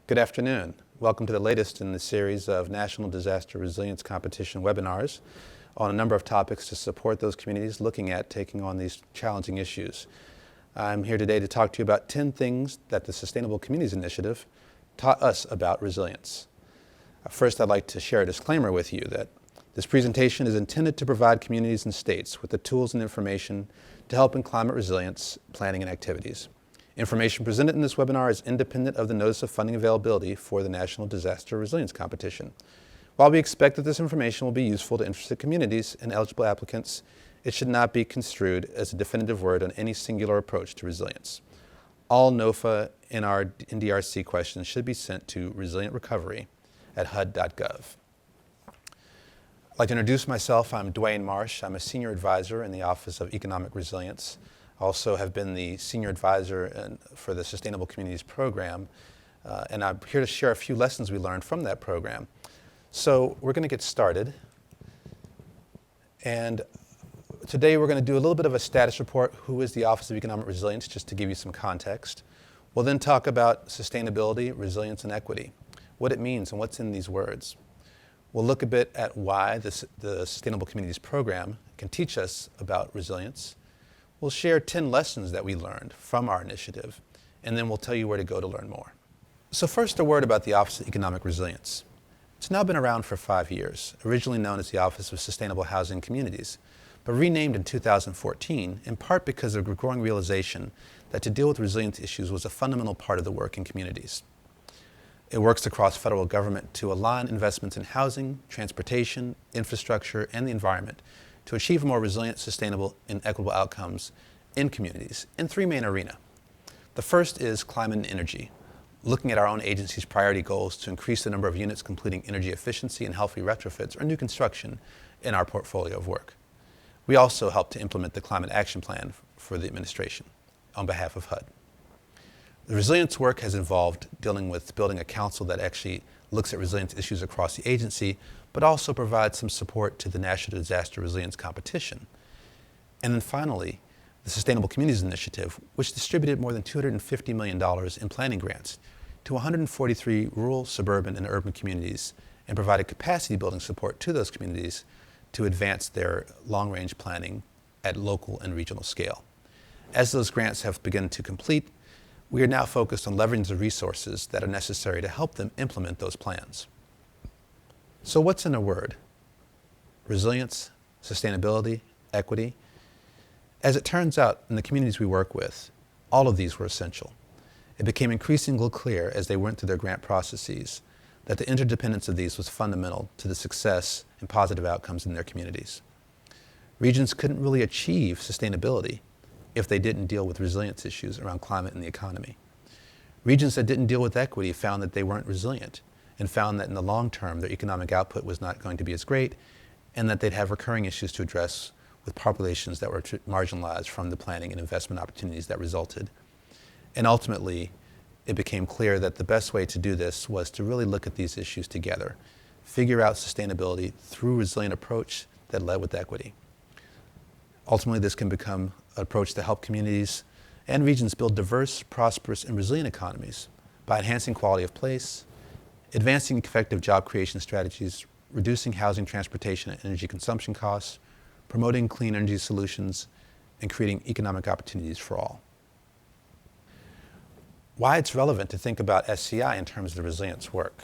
Good afternoon. Welcome to the latest in the series of National Disaster Resilience Competition webinars on a number of topics to support those communities looking at taking on these challenging issues. I'm here today to talk to you about 10 things that the Sustainable Communities Initiative taught us about resilience. First, I'd like to share a disclaimer with you that this presentation is intended to provide communities and states with the tools and information to help in climate resilience planning and activities. Information presented in this webinar is independent of the Notice of Funding Availability for the National Disaster Resilience Competition. While we expect that this information will be useful to interested communities and eligible applicants, it should not be construed as a definitive word on any singular approach to resilience. All NOFA and NDRC questions should be sent to resilientrecovery@hud.gov. I'd like to introduce myself. I'm Dwayne Marsh. I'm a senior advisor in the Office of Economic Resilience. I also have been the senior advisor for the Sustainable Communities Program, and I'm here to share a few lessons we learned from that program. So we're going to get started. And today we're going to do a little bit of a status report. Who is the Office of Economic Resilience, just to give you some context. We'll then talk about sustainability, resilience, and equity, what it means and what's in these words. We'll look a bit at why the Sustainable Communities Program can teach us about resilience. We'll share 10 lessons that we learned from our initiative, and then we'll tell you where to go to learn more. So first, a word about the Office of Economic Resilience. It's now been around for 5 years, originally known as the Office of Sustainable Housing Communities, but renamed in 2014, in part because of the growing realization that to deal with resilience issues was a fundamental part of the work in communities. It works across federal government to align investments in housing, transportation, infrastructure, and the environment to achieve more resilient, sustainable, and equitable outcomes in communities in 3 main arenas. The first is climate and energy, looking at our own agency's priority goals to increase the number of units completing energy efficiency and healthy retrofits or new construction in our portfolio of work. We also help to implement the Climate Action Plan for the administration on behalf of HUD. The resilience work has involved dealing with building a council that actually looks at resilience issues across the agency, but also provides some support to the National Disaster Resilience Competition. And then finally, the Sustainable Communities Initiative, which distributed more than $250 million in planning grants to 143 rural, suburban, and urban communities and provided capacity building support to those communities to advance their long-range planning at local and regional scale. As those grants have begun to complete, we are now focused on leveraging the resources that are necessary to help them implement those plans. So what's in a word? Resilience, sustainability, equity. As it turns out, in the communities we work with, all of these were essential. It became increasingly clear as they went through their grant processes that the interdependence of these was fundamental to the success and positive outcomes in their communities. Regions couldn't really achieve sustainability if they didn't deal with resilience issues around climate and the economy. Regions that didn't deal with equity found that they weren't resilient and found that in the long term their economic output was not going to be as great and that they'd have recurring issues to address with populations that were marginalized from the planning and investment opportunities that resulted. And ultimately, it became clear that the best way to do this was to really look at these issues together, figure out sustainability through a resilient approach that led with equity. Ultimately, this can become an approach to help communities and regions build diverse, prosperous, and resilient economies by enhancing quality of place, advancing effective job creation strategies, reducing housing, transportation, and energy consumption costs, promoting clean energy solutions, and creating economic opportunities for all. Why it's relevant to think about SCI in terms of the resilience work.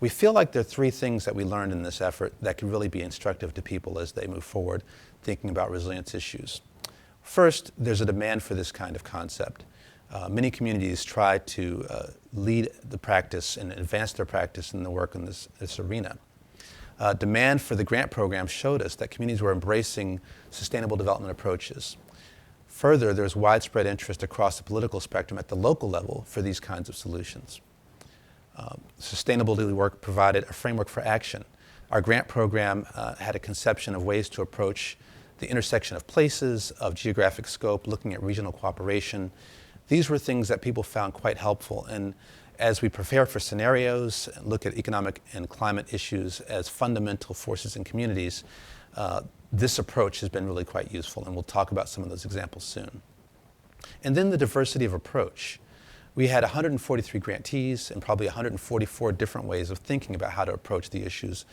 We feel like there are 3 things that we learned in this effort that could really be instructive to people as they move forward thinking about resilience issues. First, there's a demand for this kind of concept. Many communities try to lead the practice and advance their practice in the work in this arena. Demand for the grant program showed us that communities were embracing sustainable development approaches. Further, there's widespread interest across the political spectrum at the local level for these kinds of solutions. Sustainability work provided a framework for action. Our grant program had a conception of ways to approach the intersection of places, of geographic scope, looking at regional cooperation. These were things that people found quite helpful. And as we prepare for scenarios, look at economic and climate issues as fundamental forces in communities, this approach has been really quite useful, and we'll talk about some of those examples soon. And then the diversity of approach. We had 143 grantees and probably 144 different ways of thinking about how to approach the issues.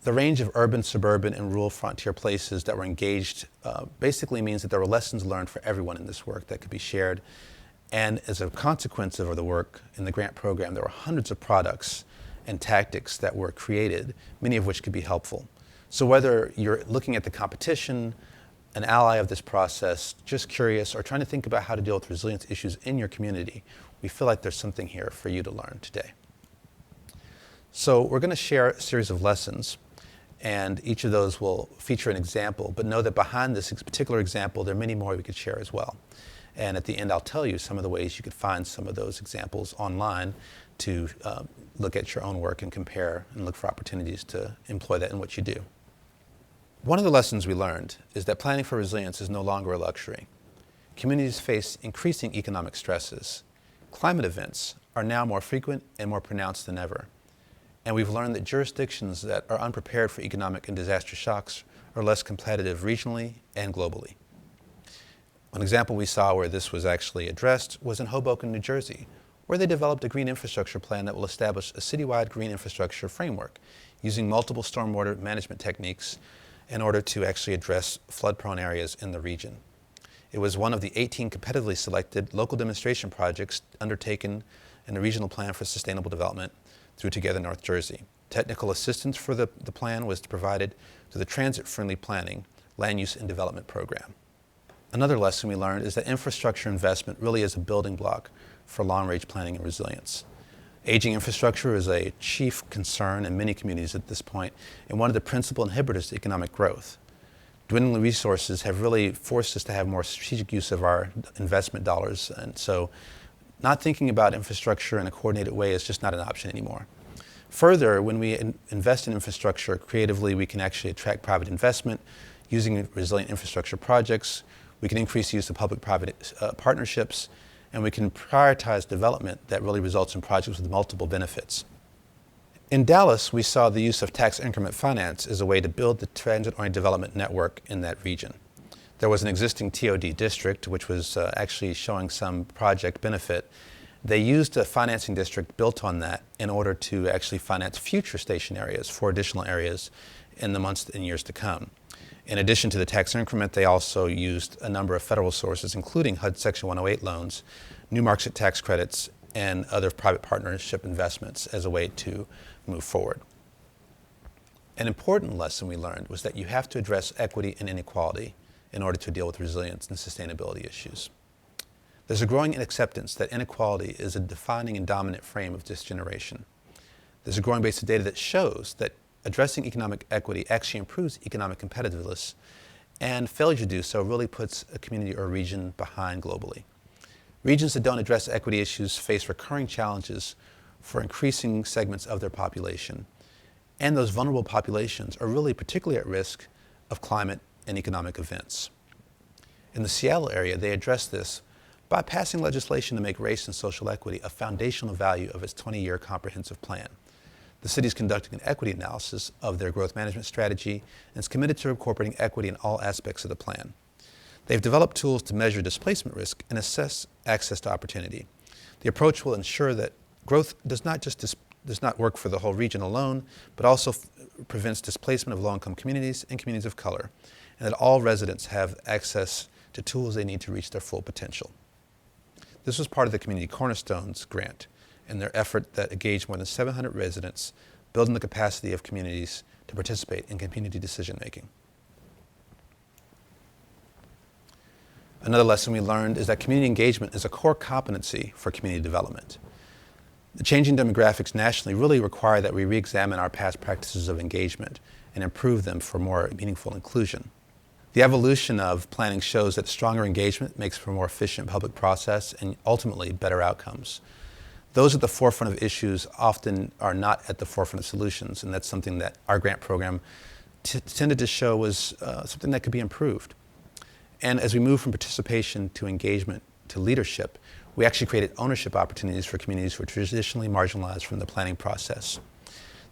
The range of urban, suburban, and rural frontier places that were engaged basically means that there were lessons learned for everyone in this work that could be shared. And as a consequence of the work in the grant program, there were hundreds of products and tactics that were created, many of which could be helpful. So whether you're looking at the competition, an ally of this process, just curious, or trying to think about how to deal with resilience issues in your community, we feel like there's something here for you to learn today. So we're going to share a series of lessons, and each of those will feature an example, but know that behind this particular example, there are many more we could share as well. And at the end, I'll tell you some of the ways you could find some of those examples online to look at your own work and compare and look for opportunities to employ that in what you do. One of the lessons we learned is that planning for resilience is no longer a luxury. Communities face increasing economic stresses. Climate events are now more frequent and more pronounced than ever. And we've learned that jurisdictions that are unprepared for economic and disaster shocks are less competitive regionally and globally. One example we saw where this was actually addressed was in Hoboken, New Jersey, where they developed a green infrastructure plan that will establish a citywide green infrastructure framework using multiple stormwater management techniques in order to actually address flood-prone areas in the region. It was one of the 18 competitively selected local demonstration projects undertaken in the Regional Plan for Sustainable Development through Together North Jersey. Technical assistance for the plan was provided through the Transit-Friendly Planning, Land Use and Development Program. Another lesson we learned is that infrastructure investment really is a building block for long-range planning and resilience. Aging infrastructure is a chief concern in many communities at this point, and one of the principal inhibitors to economic growth. Dwindling resources have really forced us to have more strategic use of our investment dollars, and so not thinking about infrastructure in a coordinated way is just not an option anymore. Further, when we invest in infrastructure creatively, we can actually attract private investment using resilient infrastructure projects. We can increase use of public-private partnerships, and we can prioritize development that really results in projects with multiple benefits. In Dallas, we saw the use of tax increment finance as a way to build the transit-oriented development network in that region. There was an existing TOD district, which was actually showing some project benefit. They used a financing district built on that in order to actually finance future station areas for additional areas in the months and years to come. In addition to the tax increment, they also used a number of federal sources, including HUD Section 108 loans, new market tax credits, and other private partnership investments as a way to move forward. An important lesson we learned was that you have to address equity and inequality in order to deal with resilience and sustainability issues. There's a growing acceptance that inequality is a defining and dominant frame of this generation. There's a growing base of data that shows that addressing economic equity actually improves economic competitiveness, and failure to do so really puts a community or a region behind globally. Regions that don't address equity issues face recurring challenges for increasing segments of their population, and those vulnerable populations are really particularly at risk of climate and economic events. In the Seattle area, they addressed this by passing legislation to make race and social equity a foundational value of its 20-year comprehensive plan. The city is conducting an equity analysis of their growth management strategy and is committed to incorporating equity in all aspects of the plan. They've developed tools to measure displacement risk and assess access to opportunity. The approach will ensure that growth does not work for the whole region alone, but also prevents displacement of low-income communities and communities of color, and that all residents have access to tools they need to reach their full potential. This was part of the Community Cornerstones grant and their effort that engaged more than 700 residents, building the capacity of communities to participate in community decision-making. Another lesson we learned is that community engagement is a core competency for community development. The changing demographics nationally really require that we re-examine our past practices of engagement and improve them for more meaningful inclusion. The evolution of planning shows that stronger engagement makes for a more efficient public process and ultimately better outcomes. Those at the forefront of issues often are not at the forefront of solutions, and that's something that our grant program tended to show was something that could be improved. And as we move from participation to engagement to leadership, we actually created ownership opportunities for communities who were traditionally marginalized from the planning process.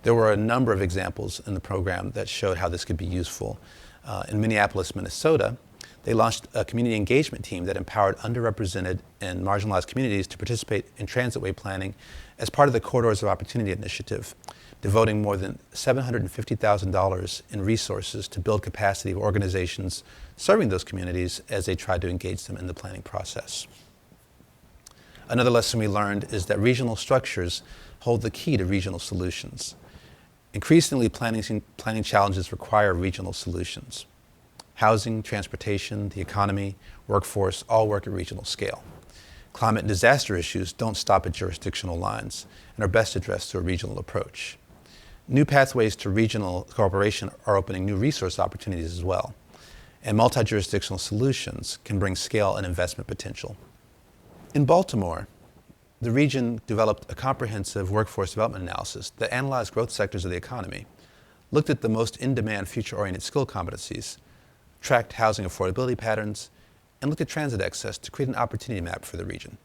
There were a number of examples in the program that showed how this could be useful. In Minneapolis, Minnesota, They launched a community engagement team that empowered underrepresented and marginalized communities to participate in transitway planning as part of the Corridors of Opportunity initiative, devoting more than $750,000 in resources to build capacity of organizations serving those communities as they tried to engage them in the planning process. Another lesson we learned is that regional structures hold the key to regional solutions. Increasingly, planning challenges require regional solutions. Housing, transportation, the economy, workforce all work at regional scale. Climate and disaster issues don't stop at jurisdictional lines and are best addressed through a regional approach. New pathways to regional cooperation are opening new resource opportunities as well, and multi-jurisdictional solutions can bring scale and investment potential. In Baltimore, the region developed a comprehensive workforce development analysis that analyzed growth sectors of the economy, looked at the most in-demand future-oriented skill competencies, tracked housing affordability patterns, and looked at transit access to create an opportunity map for the region.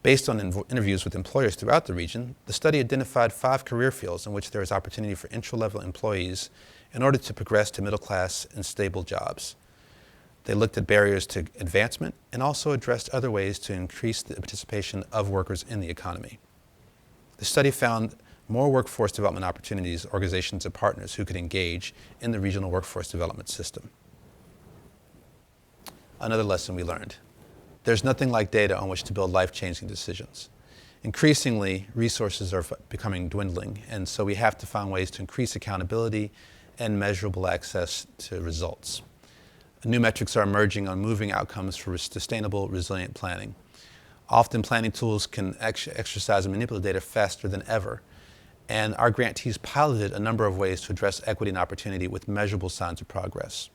Based on interviews with employers throughout the region, the study identified 5 career fields in which there is opportunity for entry-level employees in order to progress to middle-class and stable jobs. They looked at barriers to advancement and also addressed other ways to increase the participation of workers in the economy. The study found more workforce development opportunities, organizations, and partners who could engage in the regional workforce development system. Another lesson we learned: there's nothing like data on which to build life-changing decisions. Increasingly, resources are becoming dwindling, and so we have to find ways to increase accountability and measurable access to results. New metrics are emerging on moving outcomes for sustainable, resilient planning. Often, planning tools can exercise and manipulate data faster than ever, and our grantees piloted a number of ways to address equity and opportunity with measurable signs of progress.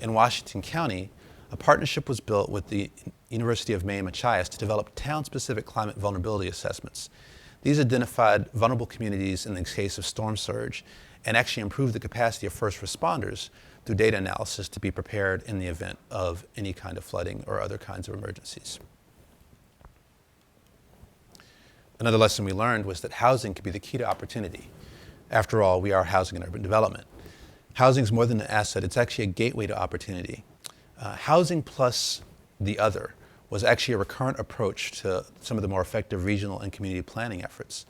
In Washington County, a partnership was built with the University of Maine Machias to develop town-specific climate vulnerability assessments. These identified vulnerable communities in the case of storm surge and actually improved the capacity of first responders through data analysis to be prepared in the event of any kind of flooding or other kinds of emergencies. Another lesson we learned was that housing could be the key to opportunity. After all, we are housing and urban development. Housing is more than an asset, it's actually a gateway to opportunity. Housing plus the other was actually a recurrent approach to some of the more effective regional and community planning efforts.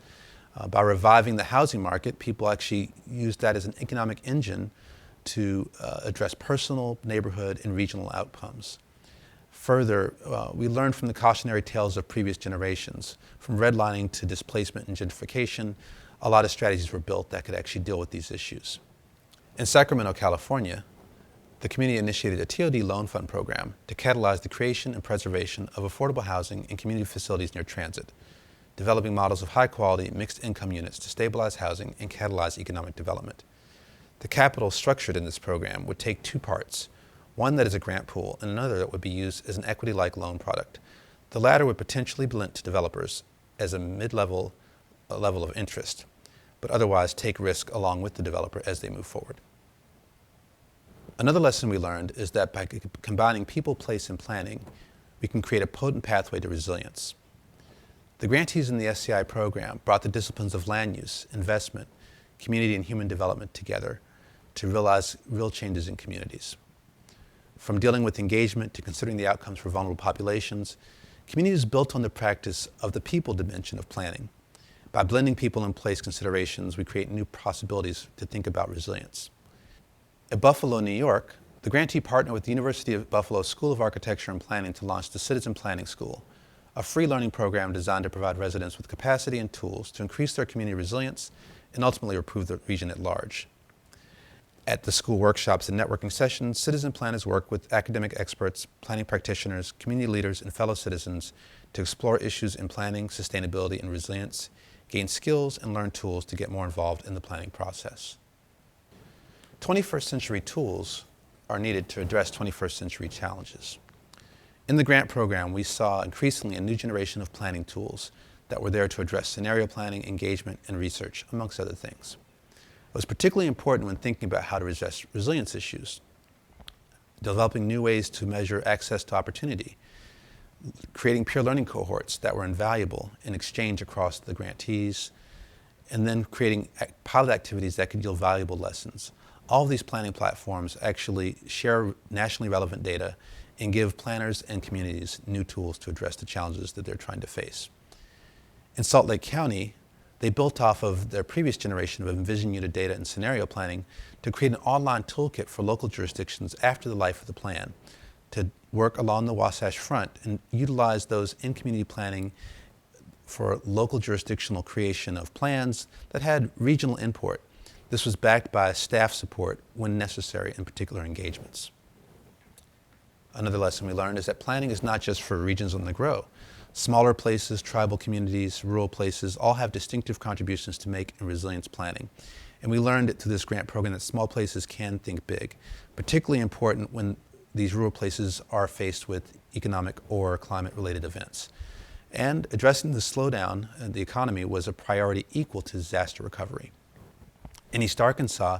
By reviving the housing market, people actually used that as an economic engine to address personal, neighborhood, and regional outcomes. Further, we learned from the cautionary tales of previous generations. From redlining to displacement and gentrification, a lot of strategies were built that could actually deal with these issues. In Sacramento, California, the community initiated a TOD loan fund program to catalyze the creation and preservation of affordable housing and community facilities near transit, developing models of high-quality, mixed-income units to stabilize housing and catalyze economic development. The capital structured in this program would take 2 parts, one that is a grant pool and another that would be used as an equity-like loan product. The latter would potentially be lent to developers as a mid-level level of interest, but otherwise take risk along with the developer as they move forward. Another lesson we learned is that by combining people, place, and planning, we can create a potent pathway to resilience. The grantees in the SCI program brought the disciplines of land use, investment, community, and human development together to realize real changes in communities. From dealing with engagement to considering the outcomes for vulnerable populations, communities built on the practice of the people dimension of planning. By blending people and place considerations, we create new possibilities to think about resilience. At Buffalo, New York, the grantee partnered with the University of Buffalo School of Architecture and Planning to launch the Citizen Planning School, a free learning program designed to provide residents with capacity and tools to increase their community resilience and ultimately improve the region at large. At the school workshops and networking sessions, citizen planners work with academic experts, planning practitioners, community leaders, and fellow citizens to explore issues in planning, sustainability, and resilience, gain skills, and learn tools to get more involved in the planning process. 21st century tools are needed to address 21st century challenges. In the grant program, we saw increasingly a new generation of planning tools that were there to address scenario planning, engagement, and research, amongst other things. It was particularly important when thinking about how to address resilience issues, developing new ways to measure access to opportunity, creating peer learning cohorts that were invaluable in exchange across the grantees, and then creating pilot activities that could yield valuable lessons. All of these planning platforms actually share nationally relevant data and give planners and communities new tools to address the challenges that they're trying to face. In Salt Lake County, they built off of their previous generation of Envision Unit data and scenario planning to create an online toolkit for local jurisdictions after the life of the plan to work along the Wasatch Front and utilize those in community planning for local jurisdictional creation of plans that had regional import. This was backed by staff support when necessary in particular engagements. Another lesson we learned is that planning is not just for regions on the grow. Smaller places, tribal communities, rural places all have distinctive contributions to make in resilience planning. And we learned through this grant program that small places can think big, particularly important when these rural places are faced with economic or climate-related events. And addressing the slowdown in the economy was a priority equal to disaster recovery. In East Arkansas,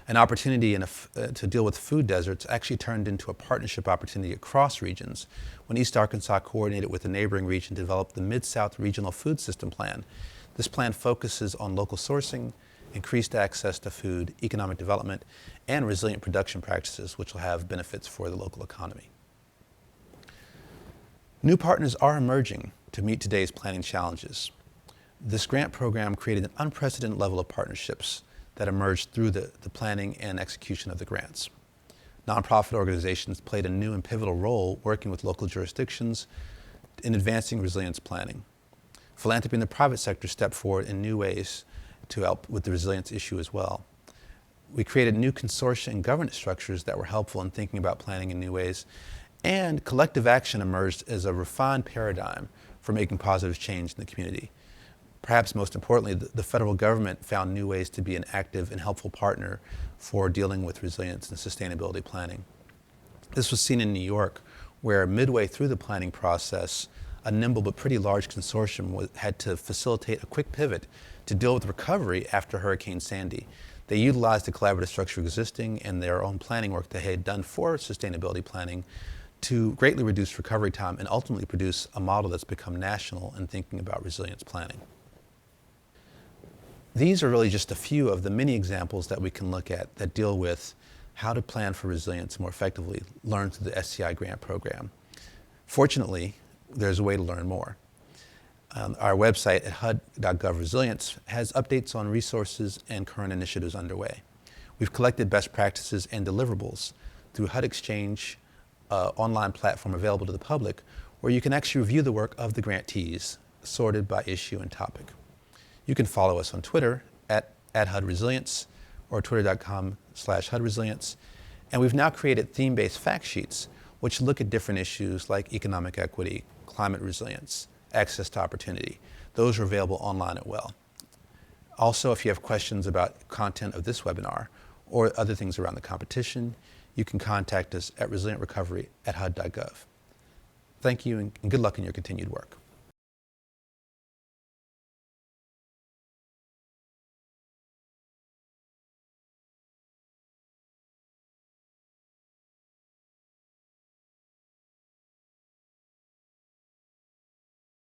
an opportunity to deal with food deserts actually turned into a partnership opportunity across regions when East Arkansas coordinated with a neighboring region to develop the Mid-South Regional Food System Plan. This plan focuses on local sourcing, increased access to food, economic development, and resilient production practices, which will have benefits for the local economy. New partners are emerging to meet today's planning challenges. This grant program created an unprecedented level of partnerships that emerged through the planning and execution of the grants. Nonprofit organizations played a new and pivotal role working with local jurisdictions in advancing resilience planning. Philanthropy in the private sector stepped forward in new ways to help with the resilience issue as well. We created new consortia and governance structures that were helpful in thinking about planning in new ways, and collective action emerged as a refined paradigm for making positive change in the community. Perhaps most importantly, the federal government found new ways to be an active and helpful partner for dealing with resilience and sustainability planning. This was seen in New York, where midway through the planning process, a nimble but pretty large consortium had to facilitate a quick pivot to deal with recovery after Hurricane Sandy. They utilized the collaborative structure existing and their own planning work they had done for sustainability planning to greatly reduce recovery time and ultimately produce a model that's become national in thinking about resilience planning. These are really just a few of the many examples that we can look at that deal with how to plan for resilience more effectively, learned through the SCI grant program. Fortunately, there's a way to learn more. Our website at hud.gov/resilience has updates on resources and current initiatives underway. We've collected best practices and deliverables through HUD Exchange, online platform available to the public, where you can actually review the work of the grantees, sorted by issue and topic. You can follow us on Twitter at HUD-Resilience or twitter.com/HUD-Resilience. And we've now created theme-based fact sheets which look at different issues like economic equity, climate resilience, access to opportunity. Those are available online as well. Also, if you have questions about content of this webinar or other things around the competition, you can contact us at resilientrecovery@hud.gov. Thank you and good luck in your continued work.